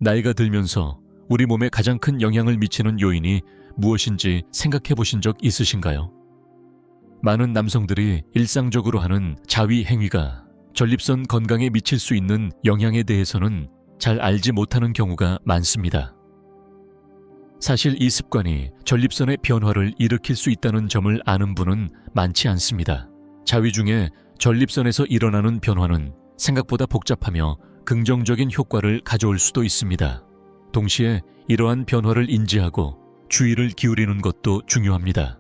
나이가 들면서 우리 몸에 가장 큰 영향을 미치는 요인이 무엇인지 생각해 보신 적 있으신가요? 많은 남성들이 일상적으로 하는 자위 행위가 전립선 건강에 미칠 수 있는 영향에 대해서는 잘 알지 못하는 경우가 많습니다. 사실 이 습관이 전립선의 변화를 일으킬 수 있다는 점을 아는 분은 많지 않습니다. 자위 중에 전립선에서 일어나는 변화는 생각보다 복잡하며 긍정적인 효과를 가져올 수도 있습니다. 동시에 이러한 변화를 인지하고 주의를 기울이는 것도 중요합니다.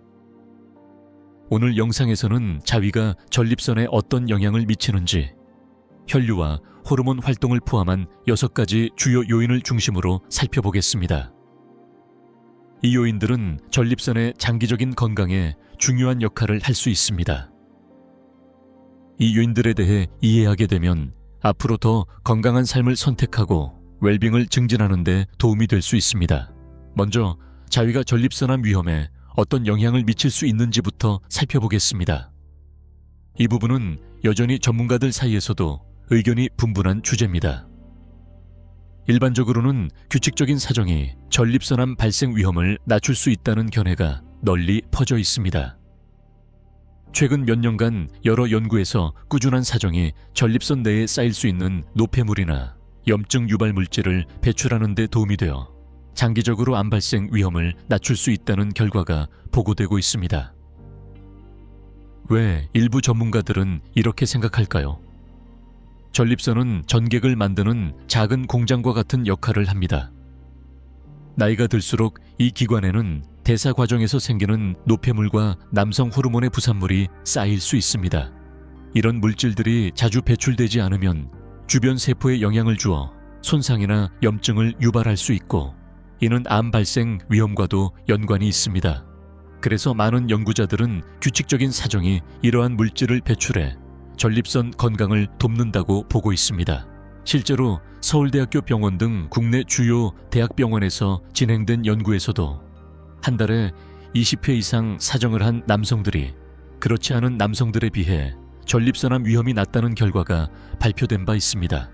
오늘 영상에서는 자위가 전립선에 어떤 영향을 미치는지, 혈류와 호르몬 활동을 포함한 6가지 주요 요인을 중심으로 살펴보겠습니다. 이 요인들은 전립선의 장기적인 건강에 중요한 역할을 할 수 있습니다. 이 요인들에 대해 이해하게 되면 앞으로 더 건강한 삶을 선택하고 웰빙을 증진하는 데 도움이 될 수 있습니다. 먼저 자위가 전립선암 위험에 어떤 영향을 미칠 수 있는지부터 살펴보겠습니다. 이 부분은 여전히 전문가들 사이에서도 의견이 분분한 주제입니다. 일반적으로는 규칙적인 사정이 전립선암 발생 위험을 낮출 수 있다는 견해가 널리 퍼져 있습니다. 최근 몇 년간 여러 연구에서 꾸준한 사정이 전립선 내에 쌓일 수 있는 노폐물이나 염증 유발 물질을 배출하는 데 도움이 되어 장기적으로 암 발생 위험을 낮출 수 있다는 결과가 보고되고 있습니다. 왜 일부 전문가들은 이렇게 생각할까요? 전립선은 전객을 만드는 작은 공장과 같은 역할을 합니다. 나이가 들수록 이 기관에는 대사 과정에서 생기는 노폐물과 남성 호르몬의 부산물이 쌓일 수 있습니다. 이런 물질들이 자주 배출되지 않으면 주변 세포에 영향을 주어 손상이나 염증을 유발할 수 있고, 이는 암 발생 위험과도 연관이 있습니다. 그래서 많은 연구자들은 규칙적인 사정이 이러한 물질을 배출해 전립선 건강을 돕는다고 보고 있습니다. 실제로 서울대학교 병원 등 국내 주요 대학병원에서 진행된 연구에서도 한 달에 20회 이상 사정을 한 남성들이 그렇지 않은 남성들에 비해 전립선암 위험이 낮다는 결과가 발표된 바 있습니다.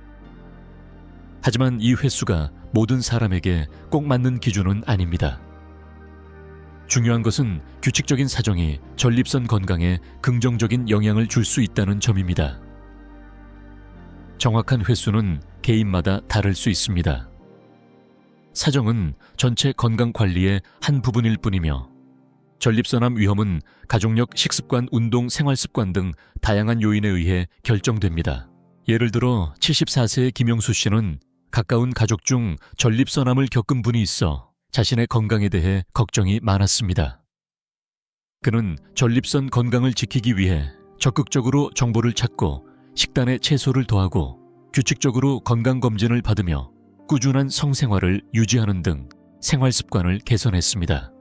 하지만 이 횟수가 모든 사람에게 꼭 맞는 기준은 아닙니다. 중요한 것은 규칙적인 사정이 전립선 건강에 긍정적인 영향을 줄 수 있다는 점입니다. 정확한 횟수는 개인마다 다를 수 있습니다. 사정은 전체 건강 관리의 한 부분일 뿐이며, 전립선암 위험은 가족력, 식습관, 운동, 생활습관 등 다양한 요인에 의해 결정됩니다. 예를 들어 74세의 김영수 씨는 가까운 가족 중 전립선암을 겪은 분이 있어 자신의 건강에 대해 걱정이 많았습니다. 그는 전립선 건강을 지키기 위해 적극적으로 정보를 찾고 식단에 채소를 더하고 규칙적으로 건강검진을 받으며 꾸준한 성생활을 유지하는 등 생활 습관을 개선했습니다.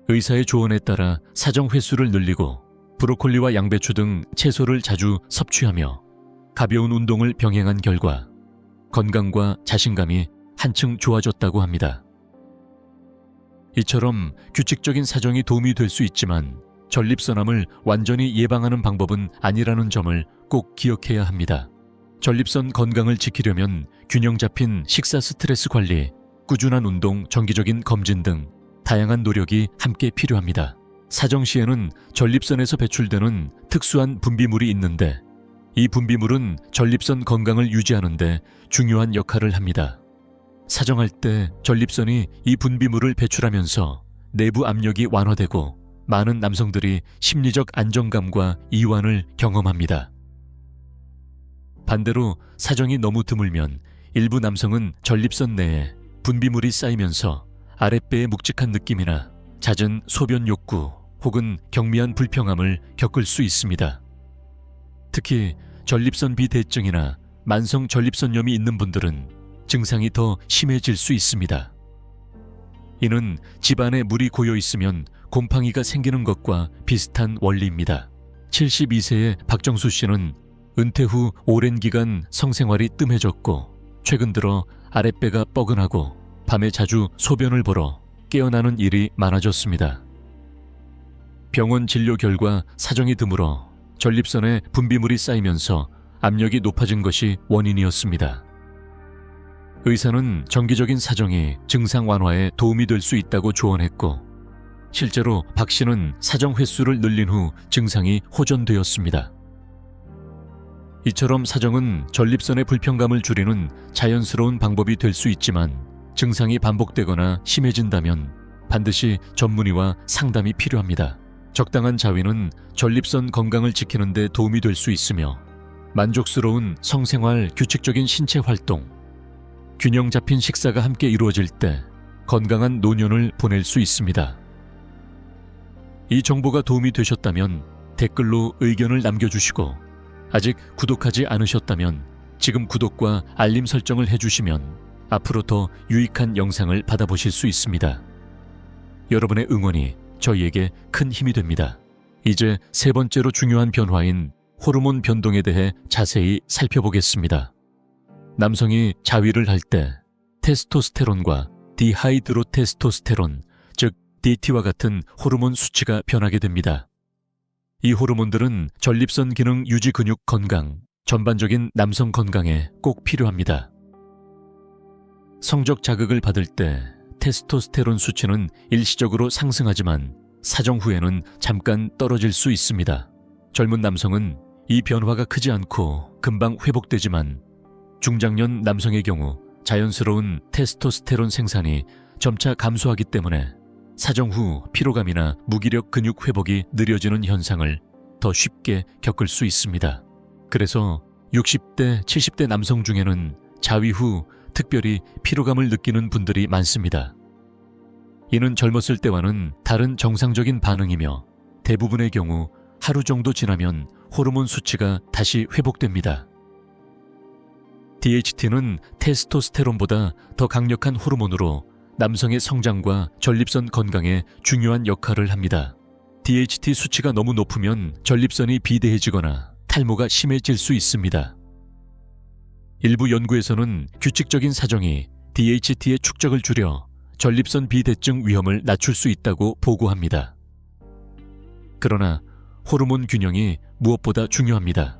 의사의 조언에 따라 사정 횟수를 늘리고 브로콜리와 양배추 등 채소를 자주 섭취하며 가벼운 운동을 병행한 결과 건강과 자신감이 한층 좋아졌다고 합니다. 이처럼 규칙적인 사정이 도움이 될 수 있지만 전립선암을 완전히 예방하는 방법은 아니라는 점을 꼭 기억해야 합니다. 전립선 건강을 지키려면 균형 잡힌 식사, 스트레스 관리, 꾸준한 운동, 정기적인 검진 등 다양한 노력이 함께 필요합니다. 사정 시에는 전립선에서 배출되는 특수한 분비물이 있는데, 이 분비물은 전립선 건강을 유지하는 데 중요한 역할을 합니다. 사정할 때 전립선이 이 분비물을 배출하면서 내부 압력이 완화되고 많은 남성들이 심리적 안정감과 이완을 경험합니다. 반대로 사정이 너무 드물면 일부 남성은 전립선 내에 분비물이 쌓이면서 아랫배의 묵직한 느낌이나 잦은 소변 욕구 혹은 경미한 불평함을 겪을 수 있습니다. 특히 전립선 비대증이나 만성 전립선염이 있는 분들은 증상이 더 심해질 수 있습니다. 이는 집안에 물이 고여 있으면 곰팡이가 생기는 것과 비슷한 원리입니다. 72세의 박정수 씨는 은퇴 후 오랜 기간 성생활이 뜸해졌고 최근 들어 아랫배가 뻐근하고 밤에 자주 소변을 보러 깨어나는 일이 많아졌습니다. 병원 진료 결과 사정이 드물어 전립선에 분비물이 쌓이면서 압력이 높아진 것이 원인이었습니다. 의사는 정기적인 사정이 증상 완화에 도움이 될 수 있다고 조언했고, 실제로 박 씨는 사정 횟수를 늘린 후 증상이 호전되었습니다. 이처럼 사정은 전립선의 불편감을 줄이는 자연스러운 방법이 될 수 있지만, 증상이 반복되거나 심해진다면 반드시 전문의와 상담이 필요합니다. 적당한 자위는 전립선 건강을 지키는 데 도움이 될 수 있으며, 만족스러운 성생활, 규칙적인 신체 활동, 균형 잡힌 식사가 함께 이루어질 때 건강한 노년을 보낼 수 있습니다. 이 정보가 도움이 되셨다면 댓글로 의견을 남겨주시고, 아직 구독하지 않으셨다면 지금 구독과 알림 설정을 해주시면 앞으로 더 유익한 영상을 받아보실 수 있습니다. 여러분의 응원이 저희에게 큰 힘이 됩니다. 이제 세 번째로 중요한 변화인 호르몬 변동에 대해 자세히 살펴보겠습니다. 남성이 자위를 할 때 테스토스테론과 디하이드로테스토스테론, 즉 DT와 같은 호르몬 수치가 변하게 됩니다. 이 호르몬들은 전립선 기능 유지, 근육 건강, 전반적인 남성 건강에 꼭 필요합니다. 성적 자극을 받을 때 테스토스테론 수치는 일시적으로 상승하지만 사정 후에는 잠깐 떨어질 수 있습니다. 젊은 남성은 이 변화가 크지 않고 금방 회복되지만, 중장년 남성의 경우 자연스러운 테스토스테론 생산이 점차 감소하기 때문에 사정 후 피로감이나 무기력, 근육 회복이 느려지는 현상을 더 쉽게 겪을 수 있습니다. 그래서 60대, 70대 남성 중에는 자위 후 특별히 피로감을 느끼는 분들이 많습니다. 이는 젊었을 때와는 다른 정상적인 반응이며, 대부분의 경우 하루 정도 지나면 호르몬 수치가 다시 회복됩니다. DHT는 테스토스테론보다 더 강력한 호르몬으로 남성의 성장과 전립선 건강에 중요한 역할을 합니다. DHT 수치가 너무 높으면 전립선이 비대해지거나 탈모가 심해질 수 있습니다. 일부 연구에서는 규칙적인 사정이 DHT의 축적을 줄여 전립선 비대증 위험을 낮출 수 있다고 보고합니다. 그러나 호르몬 균형이 무엇보다 중요합니다.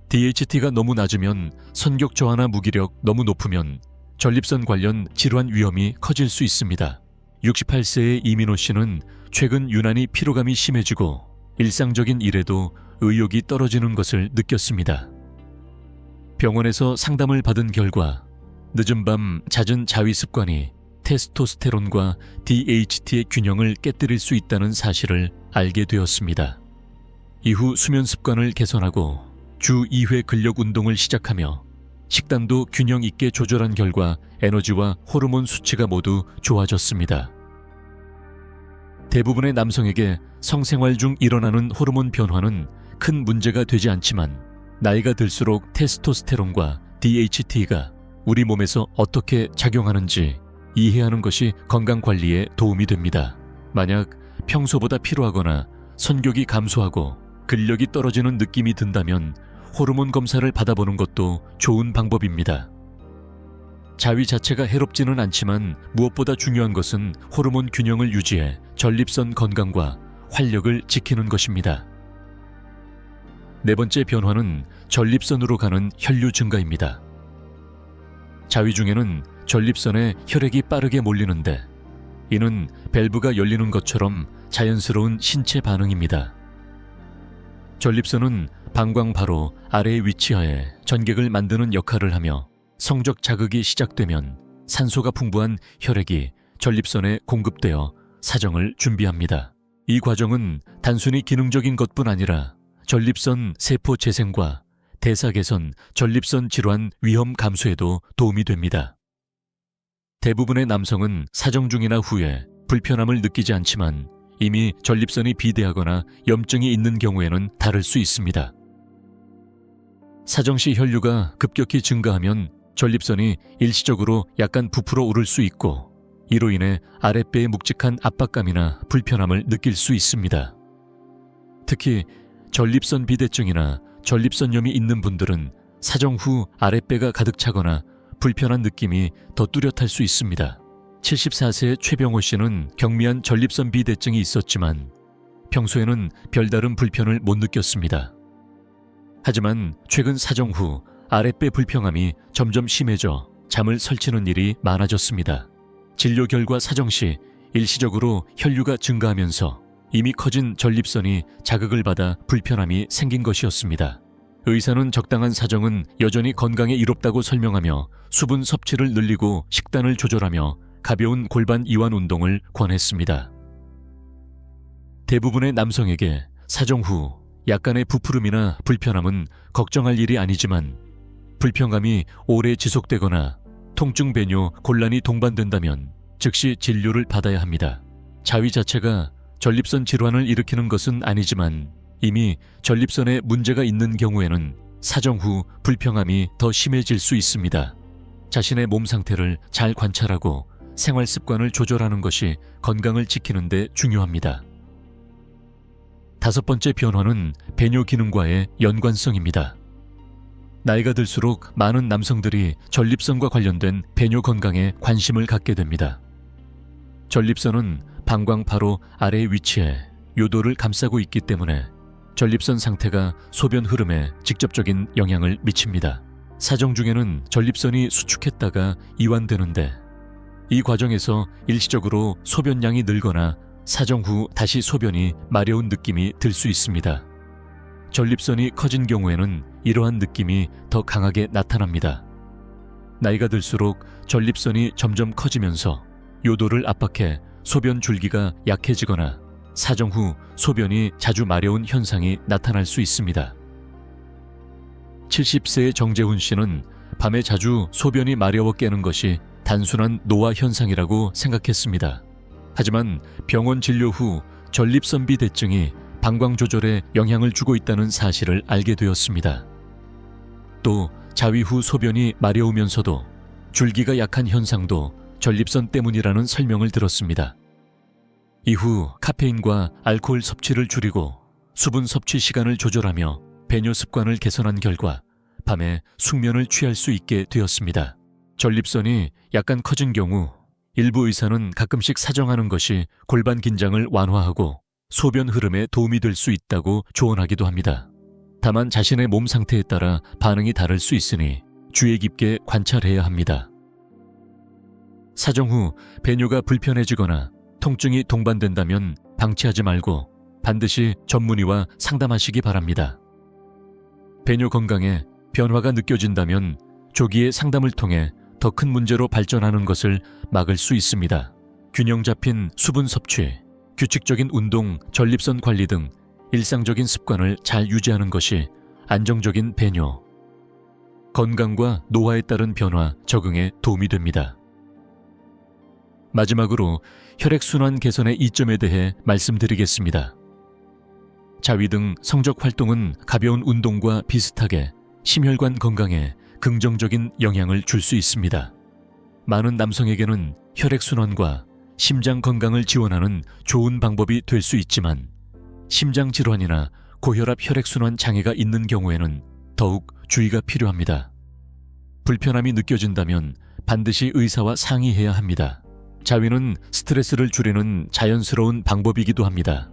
DHT가 너무 낮으면 선격 저하나 무기력, 너무 높으면 전립선 관련 질환 위험이 커질 수 있습니다. 68세의 이민호 씨는 최근 유난히 피로감이 심해지고 일상적인 일에도 의욕이 떨어지는 것을 느꼈습니다. 병원에서 상담을 받은 결과 늦은 밤 잦은 자위 습관이 테스토스테론과 DHT의 균형을 깨뜨릴 수 있다는 사실을 알게 되었습니다. 이후 수면 습관을 개선하고 주 2회 근력 운동을 시작하며 식단도 균형 있게 조절한 결과 에너지와 호르몬 수치가 모두 좋아졌습니다. 대부분의 남성에게 성생활 중 일어나는 호르몬 변화는 큰 문제가 되지 않지만, 나이가 들수록 테스토스테론과 DHT가 우리 몸에서 어떻게 작용하는지 이해하는 것이 건강관리에 도움이 됩니다. 만약 평소보다 피로하거나 선격이 감소하고 근력이 떨어지는 느낌이 든다면 호르몬 검사를 받아보는 것도 좋은 방법입니다. 자위 자체가 해롭지는 않지만 무엇보다 중요한 것은 호르몬 균형을 유지해 전립선 건강과 활력을 지키는 것입니다. 네 번째 변화는 전립선으로 가는 혈류 증가입니다. 자위 중에는 전립선에 혈액이 빠르게 몰리는데, 이는 밸브가 열리는 것처럼 자연스러운 신체 반응입니다. 전립선은 방광 바로 아래에 위치하여 전객을 만드는 역할을 하며, 성적 자극이 시작되면 산소가 풍부한 혈액이 전립선에 공급되어 사정을 준비합니다. 이 과정은 단순히 기능적인 것뿐 아니라 전립선 세포 재생과 대사 개선, 전립선 질환 위험 감소에도 도움이 됩니다. 대부분의 남성은 사정 중이나 후에 불편함을 느끼지 않지만, 이미 전립선이 비대하거나 염증이 있는 경우에는 다를 수 있습니다. 사정 시 혈류가 급격히 증가하면 전립선이 일시적으로 약간 부풀어 오를 수 있고, 이로 인해 아랫배의 묵직한 압박감이나 불편함을 느낄 수 있습니다. 특히 전립선 비대증이나 전립선염이 있는 분들은 사정 후 아랫배가 가득 차거나 불편한 느낌이 더 뚜렷할 수 있습니다. 74세의 최병호 씨는 경미한 전립선 비대증이 있었지만 평소에는 별다른 불편을 못 느꼈습니다. 하지만 최근 사정 후 아랫배 불편함이 점점 심해져 잠을 설치는 일이 많아졌습니다. 진료 결과 사정 시 일시적으로 혈류가 증가하면서 이미 커진 전립선이 자극을 받아 불편함이 생긴 것이었습니다. 의사는 적당한 사정은 여전히 건강에 이롭다고 설명하며 수분 섭취를 늘리고 식단을 조절하며 가벼운 골반 이완 운동을 권했습니다. 대부분의 남성에게 사정 후 약간의 부푸름이나 불편함은 걱정할 일이 아니지만 불편감이 오래 지속되거나 통증 배뇨 곤란이 동반된다면 즉시 진료를 받아야 합니다. 자위 자체가 전립선 질환을 일으키는 것은 아니지만 이미 전립선에 문제가 있는 경우에는 사정 후 불편함이 더 심해질 수 있습니다. 자신의 몸 상태를 잘 관찰하고 생활 습관을 조절하는 것이 건강을 지키는 데 중요합니다. 다섯 번째 변화는 배뇨 기능과의 연관성입니다. 나이가 들수록 많은 남성들이 전립선과 관련된 배뇨 건강에 관심을 갖게 됩니다. 전립선은 방광 바로 아래에 위치해 요도를 감싸고 있기 때문에 전립선 상태가 소변 흐름에 직접적인 영향을 미칩니다. 사정 중에는 전립선이 수축했다가 이완되는데 이 과정에서 일시적으로 소변량이 늘거나 사정 후 다시 소변이 마려운 느낌이 들 수 있습니다. 전립선이 커진 경우에는 이러한 느낌이 더 강하게 나타납니다. 나이가 들수록 전립선이 점점 커지면서 요도를 압박해 소변 줄기가 약해지거나 사정 후 소변이 자주 마려운 현상이 나타날 수 있습니다. 70세의 정재훈 씨는 밤에 자주 소변이 마려워 깨는 것이 단순한 노화 현상이라고 생각했습니다. 하지만 병원 진료 후 전립선비대증이 방광 조절에 영향을 주고 있다는 사실을 알게 되었습니다. 또 자위 후 소변이 마려우면서도 줄기가 약한 현상도 전립선 때문이라는 설명을 들었습니다. 이후 카페인과 알코올 섭취를 줄이고 수분 섭취 시간을 조절하며 배뇨 습관을 개선한 결과 밤에 숙면을 취할 수 있게 되었습니다. 전립선이 약간 커진 경우 일부 의사는 가끔씩 사정하는 것이 골반 긴장을 완화하고 소변 흐름에 도움이 될 수 있다고 조언하기도 합니다. 다만 자신의 몸 상태에 따라 반응이 다를 수 있으니 주의 깊게 관찰해야 합니다. 사정 후 배뇨가 불편해지거나 통증이 동반된다면 방치하지 말고 반드시 전문의와 상담하시기 바랍니다. 배뇨 건강에 변화가 느껴진다면 조기에 상담을 통해 더 큰 문제로 발전하는 것을 막을 수 있습니다. 균형 잡힌 수분 섭취, 규칙적인 운동, 전립선 관리 등 일상적인 습관을 잘 유지하는 것이 안정적인 배뇨, 건강과 노화에 따른 변화, 적응에 도움이 됩니다. 마지막으로 혈액순환 개선의 이점에 대해 말씀드리겠습니다. 자위 등 성적 활동은 가벼운 운동과 비슷하게 심혈관 건강에 긍정적인 영향을 줄 수 있습니다. 많은 남성에게는 혈액순환과 심장 건강을 지원하는 좋은 방법이 될 수 있지만 심장 질환이나 고혈압 혈액순환 장애가 있는 경우에는 더욱 주의가 필요합니다. 불편함이 느껴진다면 반드시 의사와 상의해야 합니다. 자위는 스트레스를 줄이는 자연스러운 방법이기도 합니다.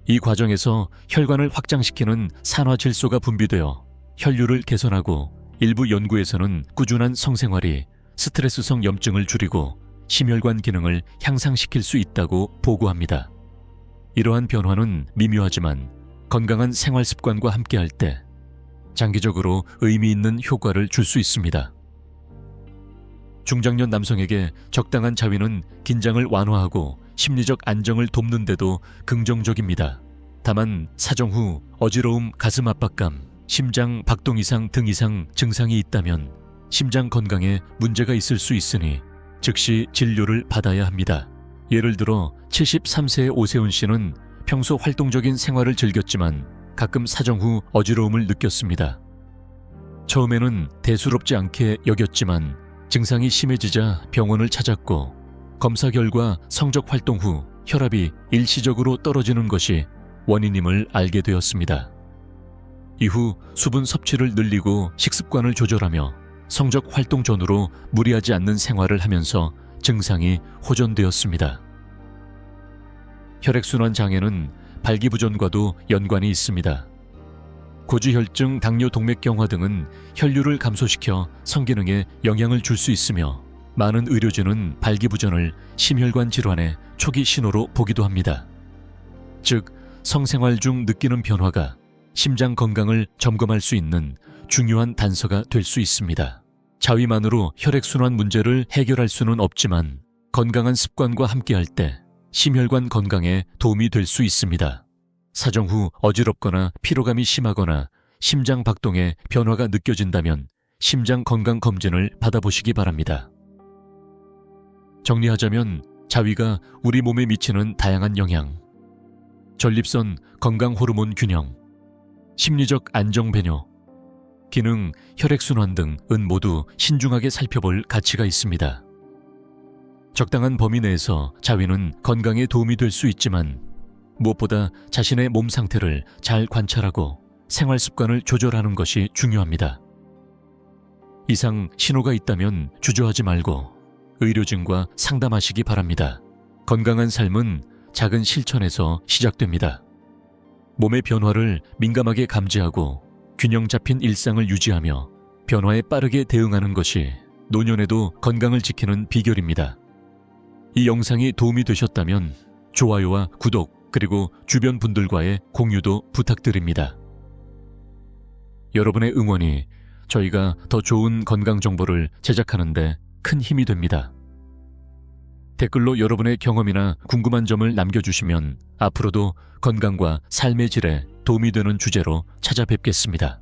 이 과정에서 혈관을 확장시키는 산화질소가 분비되어 혈류를 개선하고 일부 연구에서는 꾸준한 성생활이 스트레스성 염증을 줄이고 심혈관 기능을 향상시킬 수 있다고 보고합니다. 이러한 변화는 미묘하지만 건강한 생활 습관과 함께할 때 장기적으로 의미 있는 효과를 줄 수 있습니다. 중장년 남성에게 적당한 자위는 긴장을 완화하고 심리적 안정을 돕는 데도 긍정적입니다. 다만 사정 후 어지러움, 가슴 압박감, 심장 박동 이상 등 이상 증상이 있다면 심장 건강에 문제가 있을 수 있으니 즉시 진료를 받아야 합니다. 예를 들어 73세의 오세훈 씨는 평소 활동적인 생활을 즐겼지만 가끔 사정 후 어지러움을 느꼈습니다. 처음에는 대수롭지 않게 여겼지만 증상이 심해지자 병원을 찾았고 검사 결과 성적 활동 후 혈압이 일시적으로 떨어지는 것이 원인임을 알게 되었습니다. 이후 수분 섭취를 늘리고 식습관을 조절하며 성적 활동 전후로 무리하지 않는 생활을 하면서 증상이 호전되었습니다. 혈액순환 장애는 발기부전과도 연관이 있습니다. 고지혈증, 당뇨, 동맥경화 등은 혈류를 감소시켜 성기능에 영향을 줄 수 있으며 많은 의료진은 발기부전을 심혈관 질환의 초기 신호로 보기도 합니다. 즉, 성생활 중 느끼는 변화가 심장 건강을 점검할 수 있는 중요한 단서가 될 수 있습니다. 자위만으로 혈액순환 문제를 해결할 수는 없지만 건강한 습관과 함께할 때 심혈관 건강에 도움이 될 수 있습니다. 사정 후 어지럽거나 피로감이 심하거나 심장 박동에 변화가 느껴진다면 심장 건강 검진을 받아보시기 바랍니다. 정리하자면 자위가 우리 몸에 미치는 다양한 영향, 전립선 건강 호르몬 균형, 심리적 안정 배뇨, 기능, 혈액순환 등은 모두 신중하게 살펴볼 가치가 있습니다. 적당한 범위 내에서 자위는 건강에 도움이 될 수 있지만 무엇보다 자신의 몸 상태를 잘 관찰하고 생활 습관을 조절하는 것이 중요합니다. 이상 신호가 있다면 주저하지 말고 의료진과 상담하시기 바랍니다. 건강한 삶은 작은 실천에서 시작됩니다. 몸의 변화를 민감하게 감지하고 균형 잡힌 일상을 유지하며 변화에 빠르게 대응하는 것이 노년에도 건강을 지키는 비결입니다. 이 영상이 도움이 되셨다면 좋아요와 구독 그리고 주변 분들과의 공유도 부탁드립니다. 여러분의 응원이 저희가 더 좋은 건강 정보를 제작하는 데 큰 힘이 됩니다. 댓글로 여러분의 경험이나 궁금한 점을 남겨주시면 앞으로도 건강과 삶의 질에 도움이 되는 주제로 찾아뵙겠습니다.